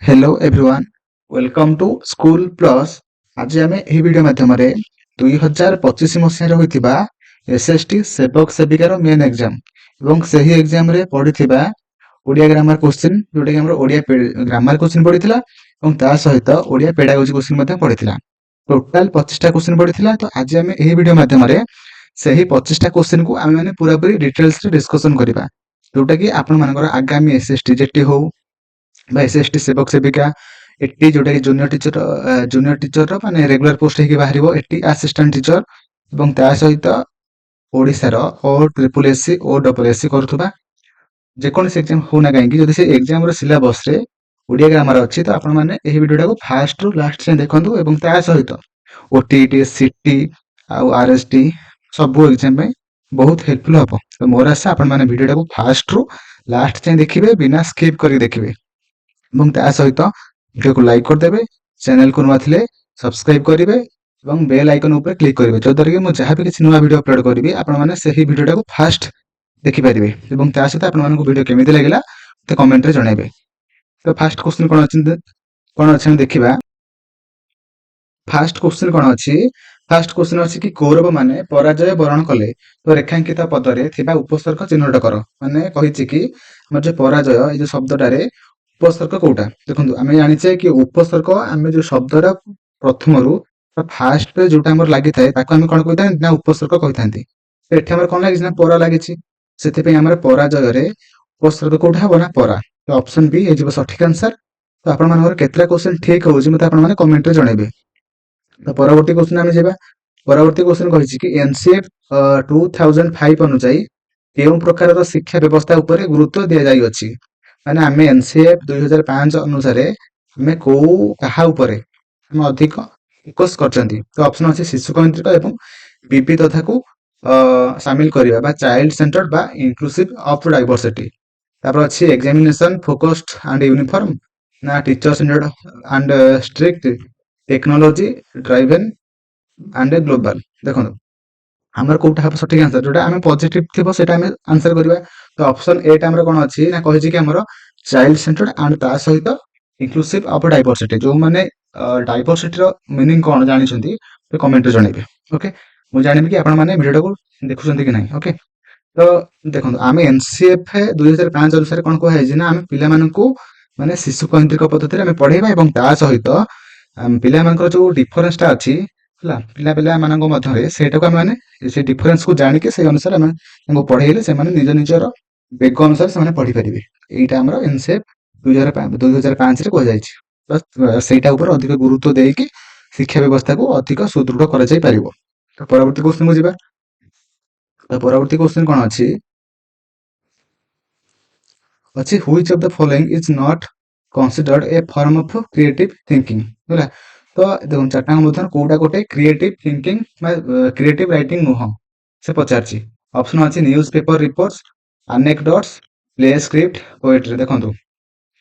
Hello everyone welcome to school plus. आज आम यह वीडियो माध्यम 2025 मसीह होता एसएसटी सेवक सेविकार मेन एग्जाम एवं सही एग्जाम रे पढ़ी ओडिया ग्रामर क्वेश्चन जोटा कि ओडिया ग्रामर क्वेश्चन पड़ता और सहित ओडिया पेडागोजी क्वेश्चन पड़ता टोटाल 25टा क्वेश्चन पड़ता। तो आज आम यह वीडियो माध्यम से ही 25टा क्वेश्चन को आम मैंने पूरा पूरी डिटेल्स डिस्कसन करवा जोटा कि आपण आगामी एसएसटी जेटी हो एसएसटी सेवक सेविका एटी जोटा कि जूनियर टीचर माने रेगुलर पोस्ट होगी बाहर एटी असिस्टेंट टीचर और ता सहित ओडिशार O triple SC O double SC करुवा जेकोसी एग्जाम होना कहीं जब से एग्जाम सिलेबस रे ओडिया ग्रामर अच्छी तो आपण मैंने यह वीडियो को फास्ट रु लास्ट से देखूँ और ता सहित ओटीटी सीटी आरएसटी सबू एग्जाम बहुत हेल्पफुल हम। तो मोर आशा आपण मैंने वीडियो को फास्ट रु लास्ट से देखिए बिना स्किप करके देखिए এবং ତା ସହିତ ଭିଡ଼ିଓକୁ ଲାଇକ୍ କରିଦେବେ, ଚ୍ୟାନେଲକୁ ନୂଆ ଥିଲେ ସବସ୍କ୍ରାଇବ୍ କରିବେ ଏବଂ ବେଲ୍ ଆଇକନ୍ ଉପରେ କ୍ଲିକ୍ କରିବେ ଯଦ୍ୱାରା କି ମୁଁ ଯାହା ବି କିଛି ନୂଆ ଭିଡ଼ିଓ ଅପଲୋଡ଼ କରିବି ଆପଣମାନେ ସେହି ଭିଡ଼ିଓଟାକୁ ଫାଷ୍ଟ ଦେଖିପାରିବେ ଏବଂ ତା ସହିତ ଆପଣମାନଙ୍କୁ ଭିଡ଼ିଓ କେମିତି ଲାଗିଲା ମୋତେ କମେଣ୍ଟରେ ଜଣାଇବେ। ତ ଫାଷ୍ଟ କ୍ୱେଶ୍ଚିନ୍ କ'ଣ ଅଛି ଆମେ ଦେଖିବା। ଫାଷ୍ଟ କ୍ୱେଶ୍ଚିନ୍ କ'ଣ ଅଛି? ଫାଷ୍ଟ କ୍ୱେଶ୍ଚିନ୍ ଅଛି କି କୌରବ ମାନେ ପରାଜୟ ବରଣ କଲେ ତ ରେଖାଙ୍କିତ ପଦରେ ଥିବା ଉପସର୍ଗ ଚିହ୍ନଟ କର। ମାନେ କହିଛି କି ଆମର ଯୋଉ ପରାଜୟ ଏଇ ଯୋଉ ଶବ୍ଦଟାରେ ଉପସର୍ଗ କୋଉଟା ଦେଖନ୍ତୁ ଆମେ ଜାଣିଛେ କି ଉପସର୍ଗ ଆମେ ଯୋଉ ଶବ୍ଦଟା ପ୍ରଥମରୁ ଫାଷ୍ଟ ଯୋଉଟା ଆମର ଲାଗିଥାଏ ତାକୁ ଆମେ କଣ କହିଥାନ୍ତି ନା ଉପସର୍ଗ କହିଥାନ୍ତି। ଏଠି ଆମର କଣ ଲାଗିଛି ନା ପରା ଲାଗିଛି ସେଥିପାଇଁ ଆମର ପରାଜୟରେ ଉପସର୍ଗ କୋଉଟା ହବ ନା ପରା। ତ ଅପସନ ବି ହେଇଯିବ ସଠିକ ଆନ୍ସର। ତ ଆପଣମାନଙ୍କର କେତେଟା କ୍ୱେଶ୍ଚନ ଠିକ ହଉଛି ମତେ ଆପଣମାନେ କମେଣ୍ଟରେ ଜଣାଇବେ। ତ ପରବର୍ତ୍ତୀ କ୍ୱେଶ୍ଚନ ଆମେ ଯିବା। ପରବର୍ତ୍ତୀ କ୍ୱେଶ୍ଚନ କହିଛି କି ଏନସିଏଫ 2005 ଅନୁଯାୟୀ କେଉଁ ପ୍ରକାରର ଶିକ୍ଷା ବ୍ୟବସ୍ଥା ଉପରେ ଗୁରୁତ୍ୱ ଦିଆଯାଇଅଛି। ମାନେ ଆମେ एनसीएफ 2005 ଅନୁସାରେ ଆମେ କାହା ଉପରେ ଆମେ ଅଧିକ ଫୋକସ କରିଛନ୍ତି। ତ ଅପସନ ଅଛି ଶିଶୁ କୈନ୍ଦ୍ରିକ ଏବଂ ବିବିଧତାକୁ ସାମିଲ କରିବା ବା ଚାଇଲ୍ଡ ସେଣ୍ଟର୍ଡ ବା ଇନକ୍ଲୁସିଭ ଅଫ ଡାଇଭର୍ସିଟି। ତାପରେ ଅଛି ଏକ୍ସାମିନେସନ ଫୋକସ୍ଡ ଆଣ୍ଡ ୟୁନିଫର୍ମ ନା teacher centred and strict technology driven and global. देखो आमर कोटा हम सठिक आंसर जोटा आम पॉजिटिव थी सेटा आम आंसर करवा। तो ऑप्शन ए टा हमर कोन अछि ना कहि कि हमर चाइल्ड सेंटर्ड एंड ता सहित इंक्लूसिव ऑफ डाइवर्सिटी जो माने डाइवर्सिटी रो मीनिंग कोन जानि छथि तो कमेंट रे जणेबे। ओके मु जानिबि कि आपण माने वीडियो को देखुछथि कि नहीं। ओके तो देखो आम एनसीएफ 2005 अनुसार कोन को है ना आम पिला मानकू माने शिशु केंद्रिक पद्धति रे आम पढेबा एवं ता सहित पिला मानकर जो डिफरेंस टा अछि हला पिला पिला मानक मध्यरे सेटा को माने से डिफरेंस को जानि के से अनुसार हम तांको पढेइले से माने निज निजर बेग अनुसार से माने पढी परिबे। एटा हमर एनसीएफ 2005 रे को जायछि। तो सेटा ऊपर अधिक गुरुत्व देई कि शिक्षा व्यवस्था को अधिक सुदृढ़ करा जाय परिबो। तो परवर्ती क्वेश्चन को जिबा। तो परवर्ती क्वेश्चन कोन अछि which of the following is not considered A form of creative thinking. होला तो देखो चारटा मध्य कोटा गोटे क्रिएटिव थिंकिंग क्रिएटिव राइटिंग नुह से पचारछि। ऑप्शन अछि news paper reports anecdotes play script poetry. देखंतु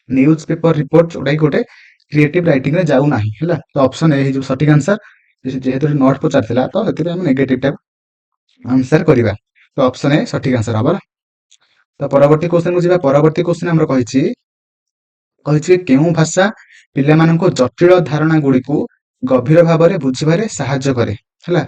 न्यूज पेपर रिपोर्ट जोटा गोटे क्रिएटिव राइटिंग रे जाउ नाही हैला। तो ऑप्शन ए जो सटीक आंसर जेहेतु नॉट पचारथिला तो हेतु हम नेगेटिव टाइप आंसर करिवा। तो ऑप्शन ए सटीक आंसर हबा। तो परवर्ती क्वेश्चन को जिबा। परवर्ती क्वेश्चन हमर कहिछि केउं भाषा पिला मानको जटिल धारणा गुडी को गभीर भाव में बुझिबारे सहायता करे हैला।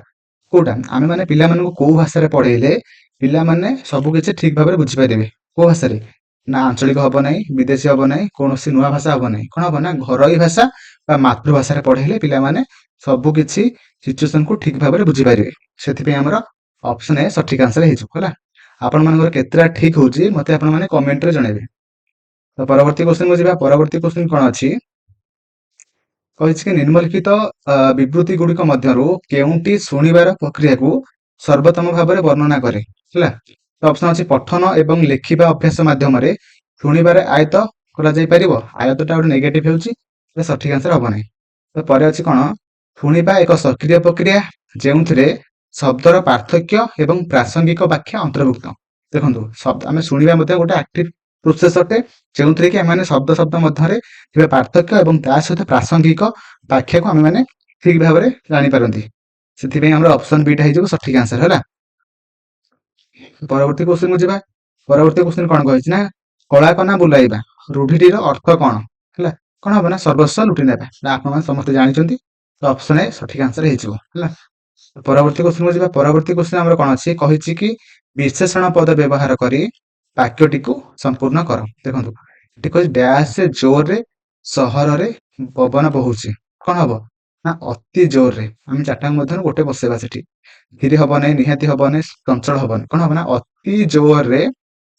कोटा आमे माने पिला मानको को भाषा रे पढेइले पिला माने सब किछि ठीक भाव में बुझि पारिबे। को भाषा रे ना आंचलिक हबो नै विदेशी हबो नै कोनोसी नुवा भाषा हबो नै कोन हबो ना घरोई भाषा बा मातृभाषा रे पढेइले पिला माने सब किछि सिचुएशन को ठीक भाव में बुझि पारिबे। सेति पे हमर ऑप्शन ए सटीक आंसर हेजु होला। आपण मानकर केतरा ठीक होउची मते आपण माने कमेंट रे जणाइबे। तो परवर्ती क्वेश्चन को जिबा। परवर्ती क्वेश्चन कोन अछि कहिछि कि निम्नलिखित विवृत्ति गुडिक मध्यरु केउंटी सुनिबार प्रक्रिया को सर्वोत्तम भाव में वर्णना करे हैला। तो ऑप्शन अछि पठन एवं लेखिबा अभ्यास माध्यम रे सुनिबार आयत करा जाय परिबो। आयतटा ओड नेगेटिव हेउची तो सठिक आंसर हबो नै। तो परे अछि कोन सुनिबा एक सक्रिय प्रक्रिया जेउंथरे शब्दर पार्थक्य एवं प्रासंगिक व्याख्या अंतर्भुक्त। देखंतु शब्द आमे सुनिबा मध्ये गोटे एक्टिव प्रोसेस अटे जेउंथरे कि आमे शब्द शब्द मध्यरे थिबा पार्थक्य एवं ता सहित प्रासंगिक व्याख्या को आमे माने ठीक भाव में जानि पारंती। सेति पे हमर ऑप्शन बी टा हिजो सठिक आंसर होला। परवर्ती क्वेश्चन को जिबा। परवर्ती क्वेश्चन कोन कहै छी ना कला कना बुलाइबा रूढिटीर अर्थ कोन हैला। କଣ ହବ ନା ସର୍ବସ୍ୱ ଲୁଟି ନେବା। ଆପଣମାନେ ସମସ୍ତେ ଜାଣିଛନ୍ତି। ତ ଅପସନ ଏ ସଠିକ ଆନ୍ସର ହେଇଯିବ ହେଲା। ପରବର୍ତ୍ତୀ କ୍ୱେଶ୍ଚନକୁ ଯିବା। ପରବର୍ତ୍ତୀ କ୍ୱେଶ୍ଚନ ଆମର କଣ ଅଛି, କହିଛି କି ବିଶେଷଣ ପଦ ବ୍ୟବହାର କରି ବାକ୍ୟଟିକୁ ସମ୍ପୂର୍ଣ୍ଣ କର। ଦେଖନ୍ତୁ ଏଠି କହିଛି ଡ୍ୟାସ ଜୋରରେ ସହରରେ ପବନ ବହୁଛି। କଣ ହବ ନା ଅତି ଜୋରରେ। ଆମେ ଚାରିଟାଙ୍କ ମଧ୍ୟରୁ ଗୋଟେ ବସେଇବା ସେଠି। ଧୀରେ ହବ ନାହିଁ, ନିହାତି ହବ ନାହିଁ, ଚଞ୍ଚଳ ହବନି। କଣ ହବ ନା ଅତି ଜୋରରେ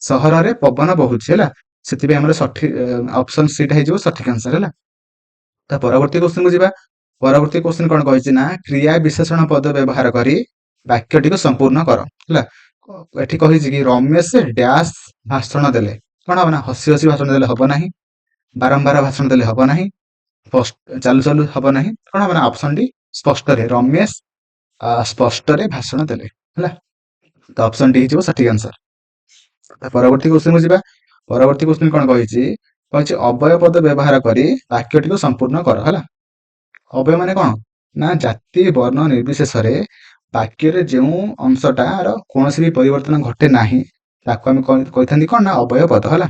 ସହରରେ ପବନ ବହୁଛି ହେଲା। ସେଥିପାଇଁ ଆମର ସଠିକ ଅପସନ ସି ଟା ହେଇଯିବ ସଠିକ ଆନ୍ସର ହେଲା। ତ ପରବର୍ତ୍ତୀ କ୍ୱେଶ୍ଚନକୁ ଯିବା। ପରବର୍ତ୍ତୀ କ୍ୱେଶ୍ଚନ କଣ କହିଛି ନା କ୍ରିୟା ବିଶେଷଣ ପଦ ବ୍ୟବହାର କରି ବାକ୍ୟଟିକୁ ସମ୍ପୂର୍ଣ୍ଣ କର ହେଲା। ଏଠି କହିଛି କି ରମେଶ ଡ୍ୟାସ ଭାଷଣ ଦେଲେ। କଣ ହବ ନା ହସି ହସି ଭାଷଣ ଦେଲେ ହବ ନାହିଁ, ବାରମ୍ବାର ଭାଷଣ ଦେଲେ ହବ ନାହିଁ, ଚାଲୁ ଚାଲୁ ହବ ନାହିଁ। କଣ ହବ ନା ଅପସନ ଡି ସ୍ପଷ୍ଟରେ। ରମେଶ ସ୍ପଷ୍ଟରେ ଭାଷଣ ଦେଲେ ହେଲା। ତ ଅପସନ ଡି ହେଇଯିବ ସଠିକ ଆନ୍ସର। ପରବର୍ତ୍ତୀ କ୍ୱେଶ୍ଚନକୁ ଯିବା। ପରବର୍ତ୍ତୀ କ୍ୱେଶ୍ଚନ କଣ କହିଛି, କହିଛି ଅବୟ ପଦ ବ୍ୟବହାର କରି ବାକ୍ୟଟିକୁ ସମ୍ପୂର୍ଣ୍ଣ କର ହେଲା। ଅବୟ ମାନେ କଣ ନା ଜାତି ବର୍ଣ୍ଣ ନିର୍ବିଶେଷରେ ବାକ୍ୟରେ ଯେଉଁ ଅଂଶଟାର କୌଣସି ବି ପରିବର୍ତ୍ତନ ଘଟେ ନାହିଁ ତାକୁ ଆମେ କହିଥାନ୍ତି କଣ ନା ଅବୟ ପଦ ହେଲା।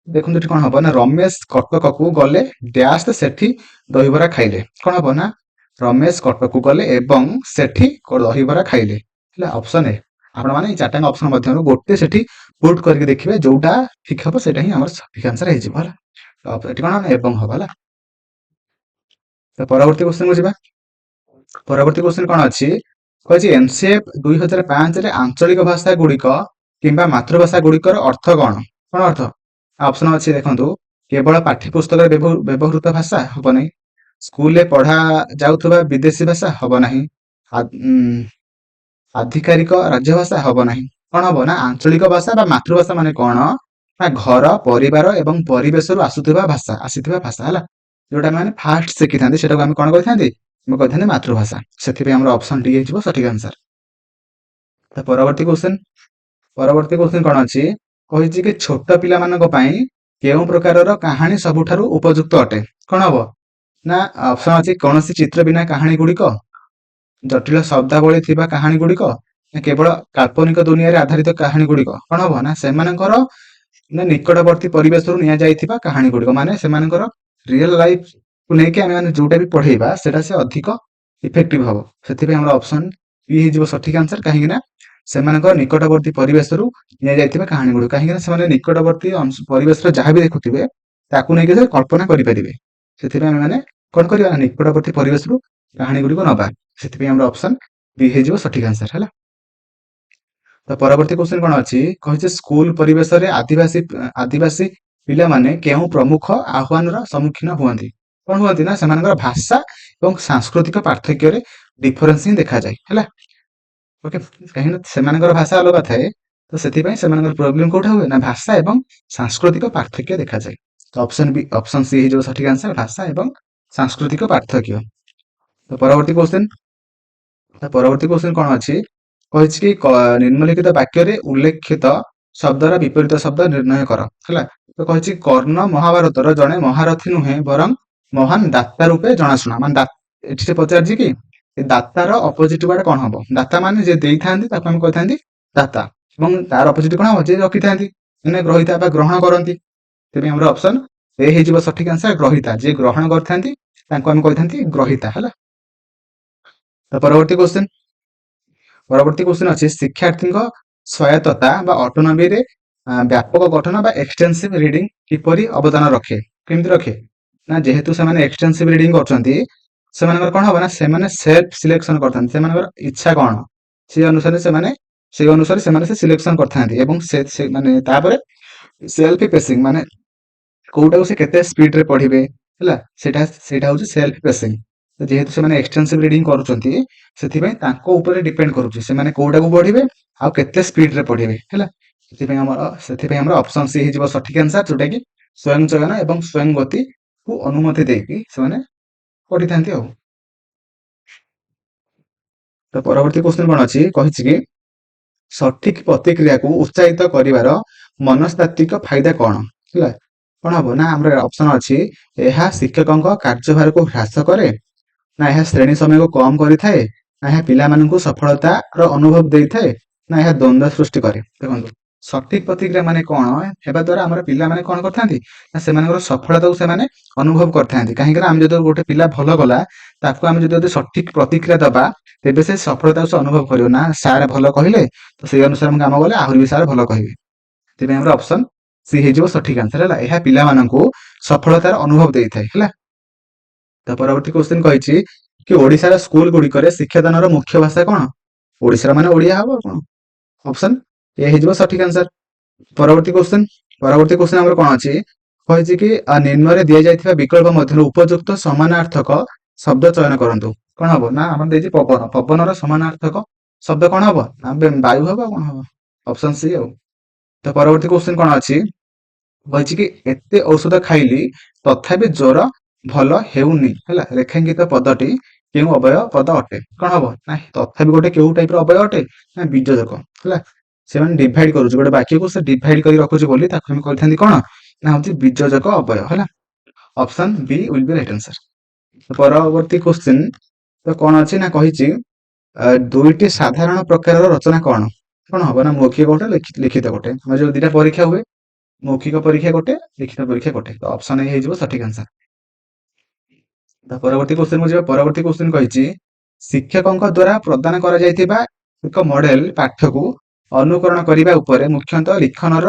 ଦେଖନ୍ତୁ ଏଠି କଣ ହବ ନା ରମେଶ କଟକକୁ ଗଲେ ଡ୍ୟାସ ସେଠି ଦହିବରା ଖାଇଲେ। କଣ ହବ ନା ରମେଶ କଟକକୁ ଗଲେ ଏବଂ ସେଠି ଦହିବରା ଖାଇଲେ ହେଲା। ଅପସନ ଏ। ଆପଣମାନେ ଏଇ ଚାରିଟାଙ୍କ ଅପସନ ମଧ୍ୟରୁ ଗୋଟେ ସେଠି ପୁଟ୍ କରିକି ଦେଖିବେ, ଯୋଉଟା ଠିକ ହବ ସେଇଟା ହିଁ ଆମର ସଠିକ ଆନ୍ସର ହେଇଯିବ ହେଲା। ଏଠି କଣ ଏବଂ ହବ ହେଲା। ତ ପରବର୍ତ୍ତୀ କ୍ୱେଶ୍ଚନକୁ ଯିବା। ପରବର୍ତ୍ତୀ କ୍ୱେଶ୍ଚନ କଣ ଅଛି, କହିଛି ଏନସିଏଫ 2005 ରେ ଆଞ୍ଚଳିକ ଭାଷା ଗୁଡିକ କିମ୍ବା ମାତୃଭାଷା ଗୁଡିକର ଅର୍ଥ କଣ? କଣ ଅର୍ଥ? ଅପସନ ଅଛି ଦେଖନ୍ତୁ, କେବଳ ପାଠ୍ୟପୁସ୍ତକରେ ବ୍ୟବହୃତ ଭାଷା ହବ ନାହିଁ, ସ୍କୁଲରେ ପଢା ଯାଉଥିବା ବିଦେଶୀ ଭାଷା ହବ ନାହିଁ, ଆଧିକାରିକ ରାଜ୍ୟ ଭାଷା ହବ ନାହିଁ। କଣ ହବ ନା ଆଞ୍ଚଳିକ ଭାଷା ବା ମାତୃଭାଷା ମାନେ କଣ ନା ଘର, ପରିବାର ଏବଂ ପରିବେଶରୁ ଆସିଥିବା ଭାଷା ହେଲା। ଯୋଉଟା ମାନେ ଫାଷ୍ଟ ଶିଖିଥାନ୍ତି ସେଟାକୁ ଆମେ କଣ କହିଥାନ୍ତି, ଆମେ କହିଥାନ୍ତି ମାତୃଭାଷା। ସେଥିପାଇଁ ଆମର ଅପସନ ଡି ହେଇଯିବ ସଠିକ ଆନ୍ସର। ତ ପରବର୍ତ୍ତୀ କ୍ୱେଶ୍ଚନ କଣ ଅଛି, କହିଛି କି ଛୋଟ ପିଲାମାନଙ୍କ ପାଇଁ କେଉଁ ପ୍ରକାରର କାହାଣୀ ସବୁଠାରୁ ଉପଯୁକ୍ତ ଅଟେ? କଣ ହବ ନା ଅପସନ ଅଛି କୌଣସି ଚିତ୍ର ବିନା କାହାଣୀ ଗୁଡିକ, ଜଟିଳ ଶବ୍ଦାବଳୀ ଥିବା କାହାଣୀ ଗୁଡିକ, କେବଳ କାଳ୍ପନିକ ଦୁନିଆରେ ଆଧାରିତ କାହାଣୀ ଗୁଡିକ। କଣ ହବ ନା ସେମାନଙ୍କର ନିକଟବର୍ତ୍ତୀ ପରିବେଶରୁ ନିଆଯାଇଥିବା କାହାଣୀ ଗୁଡିକ, ମାନେ ସେମାନଙ୍କର ରିଅଲ ଲାଇଫ କୁ ନେଇକି ଆମେ ମାନେ ଯୋଉଟା ବି ପଢେଇବା ସେଟା ସେ ଅଧିକ ଇଫେକ୍ଟିଭ ହବ। ସେଥିପାଇଁ ଆମର ଅପସନ ବି ହେଇଯିବ ସଠିକ ଆନ୍ସର। କାହିଁକି ନା ସେମାନଙ୍କ ନିକଟବର୍ତ୍ତୀ ପରିବେଶରୁ ନିଆଯାଇଥିବା କାହାଣୀ ଗୁଡିକ, କାହିଁକି ନା ସେମାନେ ନିକଟବର୍ତ୍ତୀ ପରିବେଶରେ ଯାହା ବି ଦେଖୁଥିବେ ତାକୁ ନେଇକି ସେ କଳ୍ପନା କରିପାରିବେ। ସେଥିପାଇଁ ଆମେ ମାନେ କଣ କରିବା ନା ନିକଟବର୍ତ୍ତୀ ପରିବେଶରୁ କାହାଣୀ ଗୁଡିକ ନବା। ସେଥିପାଇଁ ଆମର ଅପସନ ବି ହେଇଯିବ ସଠିକ ଆନ୍ସର ହେଲା। ତ ପରବର୍ତ୍ତୀ କ୍ୱେଶ୍ଚନ କଣ ଅଛି, କହିଛି ସ୍କୁଲ ପରିବେଶରେ ଆଦିବାସୀ ପିଲାମାନେ କେଉଁ ପ୍ରମୁଖ ଆହ୍ୱାନର ସମ୍ମୁଖୀନ ହୁଅନ୍ତି? କଣ ହୁଅନ୍ତି ନା ସେମାନଙ୍କର ଭାଷା ଏବଂ ସାଂସ୍କୃତିକ ପାର୍ଥକ୍ୟରେ ଡିଫରେନ୍ସ ହିଁ ଦେଖାଯାଏ ହେଲା। ଓକେ, କାହିଁକି ନା ସେମାନଙ୍କର ଭାଷା ଅଲଗା ଥାଏ, ତ ସେଥିପାଇଁ ସେମାନଙ୍କର ପ୍ରୋବ୍ଲେମ କୋଉଟା ହୁଏ ନା ଭାଷା ଏବଂ ସାଂସ୍କୃତିକ ପାର୍ଥକ୍ୟ ଦେଖାଯାଏ। ତ ଅପସନ ସି ହେଇଯିବ ସଠିକ ଆନ୍ସର, ଭାଷା ଏବଂ ସାଂସ୍କୃତିକ ପାର୍ଥକ୍ୟ। ତ ପରବର୍ତ୍ତୀ କ୍ୱେଶ୍ଚନ କଣ ଅଛି, କହିଛି କି ନିମ୍ନଲିଖିତ ବାକ୍ୟରେ ଉଲ୍ଲେଖିତ ଶବ୍ଦର ବିପରୀତ ଶବ୍ଦ ନିର୍ଣ୍ଣୟ କର ହେଲା। ତ କହିଛି କର୍ଣ୍ଣ ମହାଭାରତର ଜଣେ ମହାରଥୀ ନୁହେଁ ବରଂ ମହାନ ଦାତା ରୂପେ ଜଣାଶୁଣା। ମାନେ ଏଠି ସେ ପଚାରିଛି କି ଦାତାର ଅପୋଜିଟ ୱାର୍ଡ କଣ ହବ? ଦାତା ମାନେ ଯେ ଦେଇଥାନ୍ତି ତାକୁ ଆମେ କହିଥାନ୍ତି ଦାତା, ଏବଂ ତାର ଅପୋଜିଟ କଣ ହବ? ଯେ ରଖିଥାନ୍ତି, ମାନେ ଗ୍ରହିତା ବା ଗ୍ରହଣ କରନ୍ତି। ସେଥିପାଇଁ ଆମର ଅପସନ ଏ ହେଇଯିବ ସଠିକ ଆନ୍ସର, ଗ୍ରହିତା। ଯିଏ ଗ୍ରହଣ କରିଥାନ୍ତି ତାଙ୍କୁ ଆମେ କହିଥାନ୍ତି ଗ୍ରହିତା ହେଲା। ତ ପରବର୍ତ୍ତୀ କ୍ୱେଶ୍ଚନ ଅଛି ଶିକ୍ଷାର୍ଥୀଙ୍କ ସ୍ୱାୟତ୍ତତା ବା ଅଟୋନମିରେ ବ୍ୟାପକ ଗଠନ ବା ଏକ୍ସଟେନ୍ସିଭ ରିଡିଂ କିପରି ଅବଦାନ ରଖେ? କେମିତି ରଖେ ନା ଯେହେତୁ ସେମାନେ ଏକ୍ସଟେନ୍ସିଭ ରିଡିଂ କରୁଛନ୍ତି, ସେମାନଙ୍କର କଣ ହବ ନା ସେମାନେ ସେଲ୍ଫ ସିଲେକ୍ସନ କରିଥାନ୍ତି। ସେମାନଙ୍କର ଇଚ୍ଛା କଣ ସେଇ ଅନୁସାରେ ସେମାନେ ସେ ସିଲେକ୍ସନ କରିଥାନ୍ତି, ଏବଂ ସେ ମାନେ ତାପରେ ସେଲ୍ଫ ପେସିଂ, ମାନେ କୋଉଟାକୁ ସେ କେତେ ସ୍ପିଡ ରେ ପଢିବେ ହେଲା, ସେଇଟା ହଉଛି ସେଲ୍ଫ ପେସିଂ। ଯେହେତୁ ସେମାନେ ଏକ୍ସଟେନ୍ସିଭ ରିଡିଂ କରୁଛନ୍ତି ସେଥିପାଇଁ ତାଙ୍କ ଉପରେ ଡିପେଣ୍ଡ କରୁଛି ସେମାନେ କୋଉଟାକୁ ପଢିବେ ଆଉ କେତେ ସ୍ପିଡ ରେ ପଢିବେ ହେଲା। ସେଥିପାଇଁ ଆମର ଅପସନ ସି ହେଇଯିବ ସଠିକ ଆନ୍ସର, ଯୋଉଟା କି ସ୍ୱୟଂ ଚୟନ ଏବଂ ସ୍ୱୟଂ ଗତି କୁ ଅନୁମତି ଦେଇକି ସେମାନେ ପଢିଥାନ୍ତି ଆଉ। ତ ପରବର୍ତ୍ତୀ କ୍ୱେଶ୍ଚନ କଣ ଅଛି, କହିଛି କି ସଠିକ ପ୍ରତିକ୍ରିୟାକୁ ଉତ୍ସାହିତ କରିବାର ମନସ୍ତାତ୍ତ୍ୱିକ ଫାଇଦା କଣ ହେଲା। କଣ ହବ ନା ଆମର ଅପସନ ଅଛି ଏହା ଶିକ୍ଷକଙ୍କ କାର୍ଯ୍ୟଭାରକୁ ହ୍ରାସ କରେ, ନା ଏହା ଶ୍ରେଣୀ ସମୟକୁ କମ କରିଥାଏ, ନା ଏହା ପିଲାମାନଙ୍କୁ ସଫଳତାର ଅନୁଭବ ଦେଇଥାଏ, ନା ଏହା ଦ୍ୱନ୍ଦ୍ୱ ସୃଷ୍ଟି କରେ। ଦେଖନ୍ତୁ ସଠିକ ପ୍ରତିକ୍ରିୟା ମାନେ କଣ ହେବା ଦ୍ୱାରା ଆମର ପିଲାମାନେ କଣ କରିଥାନ୍ତି ନା ସେମାନଙ୍କର ସଫଳତାକୁ ସେମାନେ ଅନୁଭବ କରିଥାନ୍ତି। କାହିଁକି ନା ଆମେ ଯଦି ଗୋଟେ ପିଲା ଭଲ କଲା ତାକୁ ଆମେ ଯଦି ସଠିକ ପ୍ରତିକ୍ରିୟା ଦବା ତେବେ ସେ ସଫଳତାକୁ ସେ ଅନୁଭବ କରିବ ନା ସାର୍ ଭଲ କହିଲେ ତ ସେଇ ଅନୁସାରେ ମୁଁ କାମ କଲେ ଆହୁରି ବି ସାର୍ ଭଲ କହିବେ। ସେଥିପାଇଁ ଆମର ଅପସନ ସି ହେଇଯିବ ସଠିକ ଆନ୍ସର ହେଲା। ଏହା ପିଲାମାନଙ୍କୁ ସଫଳତାର ଅନୁଭବ ଦେଇଥାଏ ହେଲା। ତ ପରବର୍ତ୍ତୀ କ୍ୱେଶ୍ଚିନ କହିଛି କି ଓଡିଶାର ସ୍କୁଲ ଗୁଡିକରେ ଶିକ୍ଷାଦାନର ମୁଖ୍ୟ ଭାଷା କଣ? ଓଡିଶାର ମାନେ ଓଡିଆ ହବ କଣ? ଅପସନ ଏ ହେଇଯିବ ସଠିକ ଆନ୍ସର। ପରବର୍ତ୍ତୀ କ୍ୱେଶ୍ଚିନ ଆମର କଣ ଅଛି କହିଛି କି ନିମ୍ନରେ ଦିଆଯାଇଥିବା ବିକଳ୍ପ ମଧ୍ୟରୁ ଉପଯୁକ୍ତ ସମାନାର୍ଥକ ଶବ୍ଦ ଚୟନ କରନ୍ତୁ। କଣ ହବ ନା ଆମର ଦେଇଛି ପବନ, ପବନର ସମାନାର୍ଥକ ଶବ୍ଦ କଣ ହବ ନା ବାୟୁ ହବ କଣ ହବ? ଅପସନ ସି ଆଉ। ତ ପରବର୍ତ୍ତୀ କ୍ୱେଶ୍ଚିନ କଣ ଅଛି କହିଛି କି ଏତେ ଔଷଧ ଖାଇଲି ତଥାପି ଜ୍ୱର ଭଲ ହେଉନି ହେଲା। ରେଖାଙ୍କିତ ପଦଟି କେଉଁ ଅବୟବ ପଦ ଅଟେ? କଣ ହବ ନା ତଥାପି ଗୋଟେ କେଉଁ ଟାଇପର ଅବୟବ ଅଟେ ନା ବିଯୋଜକ ହେଲା। ସେମାନେ ଡିଭାଇଡ କରୁଛି ଗୋଟେ ବାକ୍ୟକୁ ସେ ଡିଭାଇଡ କରି ରଖୁଛି ବୋଲି ତାକୁ ଆମେ କହିଥାନ୍ତି କଣ ନା ହଉଛି ବିଯୋଜକ ଅବୟବ ହେଲା। Option B will be right answer. ପରବର୍ତ୍ତୀ କ୍ୱେଶ୍ଚିନ ତ କଣ ଅଛି ନା କହିଛି ଦୁଇଟି ସାଧାରଣ ପ୍ରକାରର ରଚନା କଣ? କଣ ହବ ନା ମୌଖିକ ଗୋଟେ ଲିଖିତ ଗୋଟେ। ଆମର ଯୋଉ ଦିଟା ପରୀକ୍ଷା ହୁଏ ମୌଖିକ ପରୀକ୍ଷା ଗୋଟେ ଲିଖିତ ପରୀକ୍ଷା ଗୋଟେ। ତ ଅପସନ ଏ ହେଇଯିବ ସଠିକ ଆନ୍ସର। ତ ପରବର୍ତ୍ତୀ କ୍ୱେଶ୍ଚିନ ଯିବା। ପରବର୍ତ୍ତୀ କ୍ୱେଶ୍ଚିନ କହିଛି ଶିକ୍ଷକଙ୍କ ଦ୍ୱାରା ପ୍ରଦାନ କରାଯାଇଥିବା ଏକ ମଡେଲ ପାଠ୍ୟକୁ ଅନୁକରଣ କରିବା ଉପରେ ମୁଖ୍ୟତଃ ଲିଖନର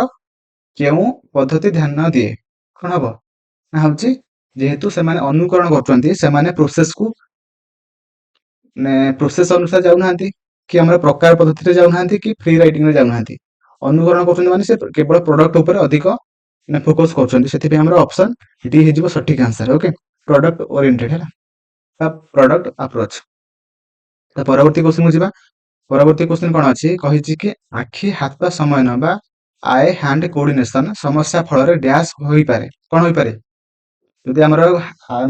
କେଉଁ ପଦ୍ଧତି ଧ୍ୟାନ ଦିଏ? କଣ ହବ ନା ହଉଛି ଯେହେତୁ ସେମାନେ ଅନୁକରଣ କରୁଛନ୍ତି ସେମାନେ ପ୍ରୋସେସ ଅନୁସାରେ ଯାଉନାହାନ୍ତି କି ଆମର ପ୍ରକାର ପଦ୍ଧତିରେ ଯାଉନାହାନ୍ତି କି ଫ୍ରି ରାଇଟିଂ ରେ ଯାଉନାହାନ୍ତି। ଅନୁକରଣ କରୁଛନ୍ତି ମାନେ ସେ କେବଳ ପ୍ରଡକ୍ଟ ଉପରେ ଅଧିକ ଫୋକସ କରୁଛନ୍ତି। ସେଥିପାଇଁ ଆମର ଅପସନ ଡି ହେଇଯିବ ସଠିକ ଆନ୍ସର। ଓକେ, ପ୍ରଡକ୍ଟ ଓରିଏଣ୍ଟେଡ ହେଲା ବା ପ୍ରଡକ୍ଟ ଆପ୍ରୋଚ। ତ ପରବର୍ତ୍ତୀ କ୍ୱେଶ୍ଚିନ ଯିବା। ପରବର୍ତ୍ତୀ କ୍ୱେଶ୍ଚିନ କଣ ଅଛି କହିଛି କି ଆଖି ହାତ ସମନ୍ୱୟ ବା ଆଇ ହ୍ୟାଣ୍ଡ କୋଅର୍ଡିନେସନ ସମସ୍ୟା ଫଳରେ ଡ୍ୟାଶ ହୋଇପାରେ। କଣ ହୋଇପାରେ? ଯଦି ଆମର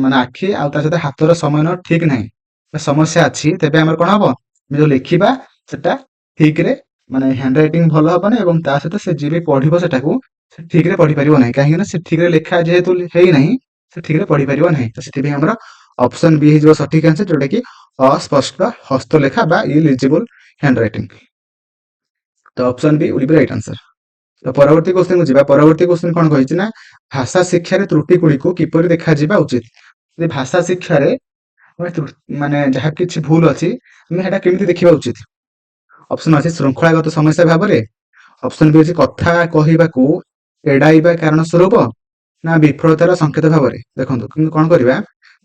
ମାନେ ଆଖି ଆଉ ତା ସହିତ ହାତର ସମନ୍ୱୟ ଠିକ ନାହିଁ ସମସ୍ୟା ଅଛି ତେବେ ଆମର କଣ ହବ ଯୋଉ ଲେଖିବା ସେଟା ଠିକରେ ମାନେ ହ୍ୟାଣ୍ଡ ରାଇଟିଂ ଭଲ ହବନି ଏବଂ ତା ସହିତ ସେ ଯିଏ ବି ପଢିବ ସେଟାକୁ ସେ ଠିକରେ ପଢିପାରିବ ନାହିଁ। କାହିଁକି ନା ସେ ଠିକରେ ଲେଖା ଯେହେତୁ ହେଇନାହିଁ ସେ ଠିକରେ ପଢିପାରିବ ନାହିଁ। ତ ସେଥିପାଇଁ ଆମର ଅପସନ ବି ହେଇଯିବ ସଠିକ ଆନ୍ସର ଯୋଉଟା କି ଅସ୍ପଷ୍ଟ ହସ୍ତଲେଖା ବା ଇଲିଜିବଲ ହ୍ୟାଣ୍ଡ ରାଇଟିଂ। ତ option B will be right answer. ତ ପରବର୍ତ୍ତୀ କ୍ୱେଶ୍ଚିନକୁ ଯିବା। ପରବର୍ତ୍ତୀ କ୍ୱେଶ୍ଚିନ କଣ କହିଛି ନା ଭାଷା ଶିକ୍ଷାରେ ତ୍ରୁଟି ଗୁଡିକୁ କିପରି ଦେଖାଯିବା ଉଚିତ? ଯଦି ଭାଷା ଶିକ୍ଷାରେ ମାନେ ଯାହା କିଛି ଭୁଲ ଅଛି ଆମେ ସେଟା କେମିତି ଦେଖିବା ଉଚିତ? ଅପସନ ଅଛି ଶୃଙ୍ଖଳାଗତ ସମସ୍ୟା ଭାବରେ, ଅପସନ ବି ଅଛି କଥା କହିବାକୁ ଏଡାଇବା କାରଣ ସ୍ୱରୂପ ନା ବିଫଳତାର ସଂକେତ ଭାବରେ। ଦେଖନ୍ତୁ କିନ୍ତୁ କଣ କରିବା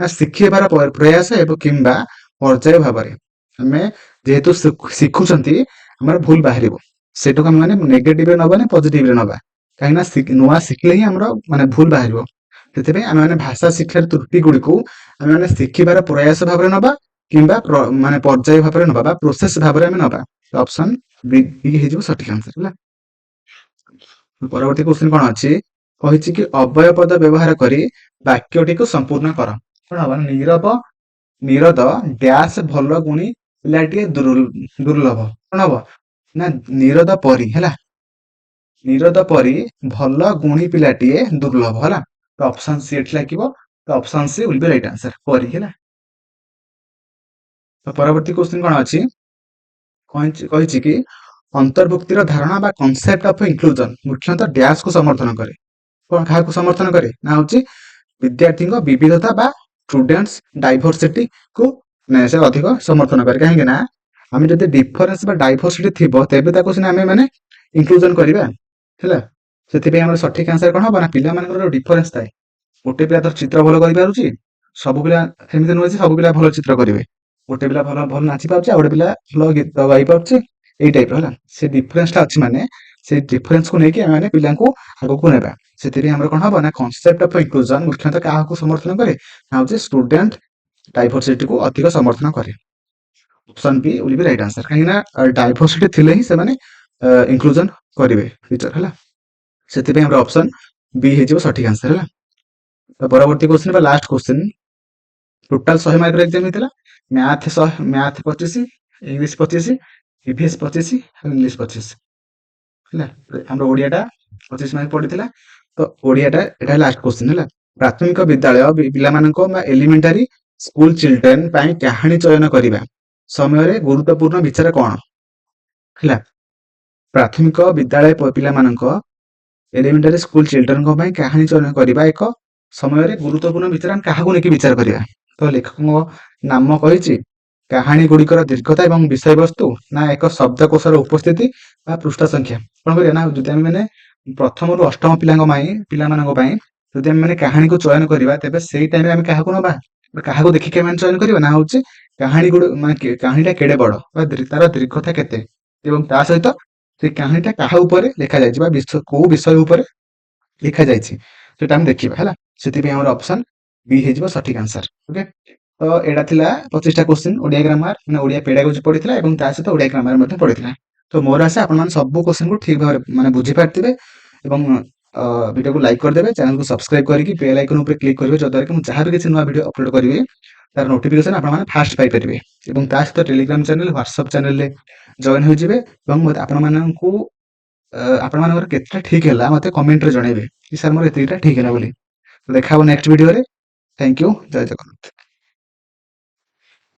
ନା ଶିଖେଇବାର ପ୍ରୟାସ ଏବଂ କିମ୍ବା ପର୍ଯ୍ୟାୟ ଭାବରେ। ଆମେ ଯେହେତୁ ଶିଖୁଛନ୍ତି ଆମର ଭୁଲ ବାହାରିବ ସେଟାକୁ ଆମେ ମାନେ ନେଗେଟିଭରେ ନବା ନା ପଜିଟିଭରେ ନବା। କାହିଁକି ନା ନୂଆ ଶିଖିଲେ ହିଁ ଆମର ମାନେ ଭୁଲ ବାହାରିବ। ସେଥିପାଇଁ ଆମେ ମାନେ ଭାଷା ଶିକ୍ଷାର ତ୍ରୁଟି ଗୁଡିକୁ ଆମେ ମାନେ ଶିଖିବାର ପ୍ରୟାସ ଭାବରେ ନବା କିମ୍ବା ମାନେ ପର୍ଯ୍ୟାୟ ଭାବରେ ନବା ବା ପ୍ରୋସେସ ଭାବରେ ଆମେ ନବା। ଅପସନ ବି ହେଇଯିବ ସଠିକ ଆନ୍ସର ହେଲା। ପରବର୍ତ୍ତୀ କ୍ୱେଶ୍ଚିନ କଣ ଅଛି କହିଛି କି ଅବୟ ପଦ ବ୍ୟବହାର କରି ବାକ୍ୟଟିକୁ ସମ୍ପୂର୍ଣ୍ଣ କର। କଣ ହବ ନିରଦ ଡ୍ୟାଶ ଭଲ ଗୁଣୀ ପିଲାଟିଏ ଦୁର୍ଲଭ। କଣ ହବ ନା ନିରଦ ପରି ହେଲା। ନିରଦ ପରି ଭଲ ଗୁଣୀ ପିଲାଟିଏ ଦୁର୍ଲଭ ହେଲା। ତ ଅପସନ ସି ଏଠି ଲାଗିବ। ତ option C will be right answer ପରି ହେଲା। ତ ପରବର୍ତ୍ତୀ କ୍ୱେଶ୍ଚିନ କଣ ଅଛି କହିଛି କି ଅନ୍ତର୍ଭୁକ୍ତିର ଧାରଣା ବା କନସେପ୍ଟ ଅଫ ଇନକ୍ଲୁଜନ ମୁଖ୍ୟତଃ ଡ୍ୟାଶକୁ ସମର୍ଥନ କରେ। କଣ କାହାକୁ ସମର୍ଥନ କରେ ନା ହଉଛି ବିଦ୍ୟାର୍ଥୀଙ୍କ ବିବିଧତା ବା ଷ୍ଟୁଡେଣ୍ଟସ ଡାଇଭରସିଟି କୁ ସେ ଅଧିକ ସମର୍ଥନ କରେ। କାହିଁକି ନା ଆମେ ଯଦି ଡିଫରେନ୍ସ ବା ଡାଇଭରସିଟି ଥିବ ତେବେ ତାକୁ ସିନା ଆମେ ମାନେ ଇନକ୍ଲୁଜନ କରିବା ହେଲା। ସେଥିପାଇଁ ଆମର ସଠିକ ଆନ୍ସର କଣ ହବ ନା ପିଲାମାନଙ୍କର ଡିଫରେନ୍ସ ଥାଏ। ଗୋଟେ ପିଲା ତ ଚିତ୍ର ଭଲ କରିପାରୁଛି, ସବୁ ପିଲା ସେମିତି ନୁହେଁ ଯେ ସବୁ ପିଲା ଭଲ ଚିତ୍ର କରିବେ। ଗୋଟେ ପିଲା ଭଲ ନାଚି ପାରୁଛି ଆଉ ଗୋଟେ ପିଲା ଭଲ ଗୀତ ଗାଇ ପାରୁଛି ଏଇ ଟାଇପର ହେଲା। ସେ ଡିଫରେନ୍ସ ଟା ଅଛି ମାନେ ସେଇ ଡିଫରେନ୍ସକୁ ନେଇକି ଆମେ ମାନେ ପିଲାଙ୍କୁ ଆଗକୁ ନେବା। ସେଥିପାଇଁ ଆମର କଣ ହବ ନା କନସେପ୍ଟ ଅଫ ଇନକ୍ଲୁଜନ ମୁଖ୍ୟତଃ କାହାକୁ ସମର୍ଥନ କରେ ନା ହଉଛି ଷ୍ଟୁଡେଣ୍ଟ ଡାଇଭରସିଟିକୁ ଅଧିକ ସମର୍ଥନ କରେ। Option B will be right answer. କାହିଁକି ନା ଡାଇଭରସିଟି ଥିଲେ ହିଁ ସେମାନେ ଇନକ୍ଲୁଜନ କରିବେ ଟିଚର ହେଲା। ସେଥିପାଇଁ ଆମର ଅପସନ ବି ହେଇଯିବ ସଠିକ ଆନ୍ସର ହେଲା। ତ ପରବର୍ତ୍ତୀ କ୍ୱେଶ୍ଚିନ ବା ଲାଷ୍ଟ କ୍ୱେଶ୍ଚିନ ଟୋଟାଲ 100 ମାର୍କର ଏକ୍ସାମ ହେଇଥିଲା। ମ୍ୟାଥ 25, ଇଂଲିଶ 25, ଇଭିଏସ୍ 25, ଇଂଲିଶ 25 ହେଲା। ଆମର ଓଡିଆଟା 25 ମାର୍କ ପଡିଥିଲା। ତ ଓଡିଆଟା ଏଟା ଲାଷ୍ଟ କ୍ୱେଶ୍ଚିନ ହେଲା। ପ୍ରାଥମିକ ବିଦ୍ୟାଳୟ ପିଲାମାନଙ୍କ ବା ଏଲିମେଣ୍ଟାରୀ ସ୍କୁଲ ଚିଲଡ୍ରେନ ପାଇଁ କାହାଣୀ ଚୟନ କରିବା ସମୟରେ ଗୁରୁତ୍ୱପୂର୍ଣ୍ଣ ବିଚାର କଣ ହେଲା। ପ୍ରାଥମିକ ବିଦ୍ୟାଳୟ ପିଲାମାନଙ୍କ ଏଲିମେଣ୍ଟାରୀ ସ୍କୁଲ ଚିଲଡ୍ରେନଙ୍କ ପାଇଁ କାହାଣୀ ଚୟନ କରିବା ଏକ ସମୟରେ ଗୁରୁତ୍ୱପୂର୍ଣ୍ଣ ଭିତରେ ଆମେ କାହାକୁ ନେଇକି ବିଚାର କରିବା? ତ ଲେଖକଙ୍କ ନାମ କହିଛି, କାହାଣୀ ଗୁଡ଼ିକର ଦୀର୍ଘତା ଏବଂ ବିଷୟବସ୍ତୁ, ନା ଏକ ଶବ୍ଦକୋଷର ଉପସ୍ଥିତି ବା ପୃଷ୍ଠା ସଂଖ୍ୟା? କଣ କରିବା ନା ଯଦି ଆମେ ମାନେ ପ୍ରଥମରୁ ଅଷ୍ଟମ ପିଲାମାନଙ୍କ ପାଇଁ ଯଦି ଆମେ ମାନେ କାହାଣୀକୁ ଚୟନ କରିବା, ତେବେ ସେଇ ଟାଇମରେ ଆମେ କାହାକୁ ନବା, କାହାକୁ ଦେଖିକି ଆମେ ଚୟନ କରିବା? ନା ହଉଛି କାହାଣୀଟା କେଡେ ବଡ ବା ତାର ଦୀର୍ଘତା କେତେ, ଏବଂ ତା ସହିତ ସେ କାହାଣୀଟା କାହା ଉପରେ ଲେଖାଯାଇଛି ବା କୋଉ ବିଷୟ ଉପରେ ଲେଖାଯାଇଛି ସେଟା ଆମେ ଦେଖିବା ହେଲା। ସେଥିପାଇଁ ଆମର ଅପସନ ବି ହେଇଯିବ ସଠିକ ଆନ୍ସର। ଓକେ, ତ ଏଇଟା ଥିଲା 25ଟା କ୍ୱେଶ୍ଚିନ୍ ଓଡିଆ ଗ୍ରାମାର ମାନେ ଓଡିଆ ପେଡାଗୋଜି ପଡିଥିଲା ଏବଂ ତା ସହିତ ଓଡିଆ ଗ୍ରାମାର ମଧ୍ୟ ପଡିଥିଲା। ତ ମୋର ଆଶା ଆପଣମାନେ ସବୁ କ୍ୱେଶ୍ଚିନ୍କୁ ଠିକ ଭାବରେ ମାନେ ବୁଝିପାରିଥିବେ ଏବଂ ଭିଡ଼ିଓକୁ ଲାଇକ୍ କରିଦେବେ, ଚ୍ୟାନେଲକୁ ସବସ୍କ୍ରାଇବ କରିକି ବେଲ୍ ଆଇକନ୍ ଉପରେ କ୍ଲିକ୍ କରିବେ, ଯଦ୍ୱାରା କି ମୁଁ ଯାହା ବି କିଛି ନୂଆ ଭିଡ଼ିଓ ଅପଲୋଡ କରିବି ତାର ନୋଟିଫିକେସନ ଆପଣମାନେ ଫାଷ୍ଟ ପାଇପାରିବେ। ଏବଂ ତା ସହିତ ଟେଲିଗ୍ରାମ ଚ୍ୟାନେଲ, ହ୍ୱାଟ୍ସଆପ୍ ଚ୍ୟାନେଲରେ ଜଏନ୍ ହୋଇଯିବେ ଏବଂ ଆପଣମାନଙ୍କର କେତେଟା ଠିକ ହେଲା ମତେ କମେଣ୍ଟରେ ଜଣେଇବେ କି ସାର୍ ମୋର ଏତିକିଟା ଠିକ ହେଲା ବୋଲି। ଦେଖା ହବ ନେକ୍ସଟ ଭିଡ଼ିଓରେ। ଥ୍ୟାଙ୍କ ୟୁ, ଜୟ ଜଗନ୍ନାଥ।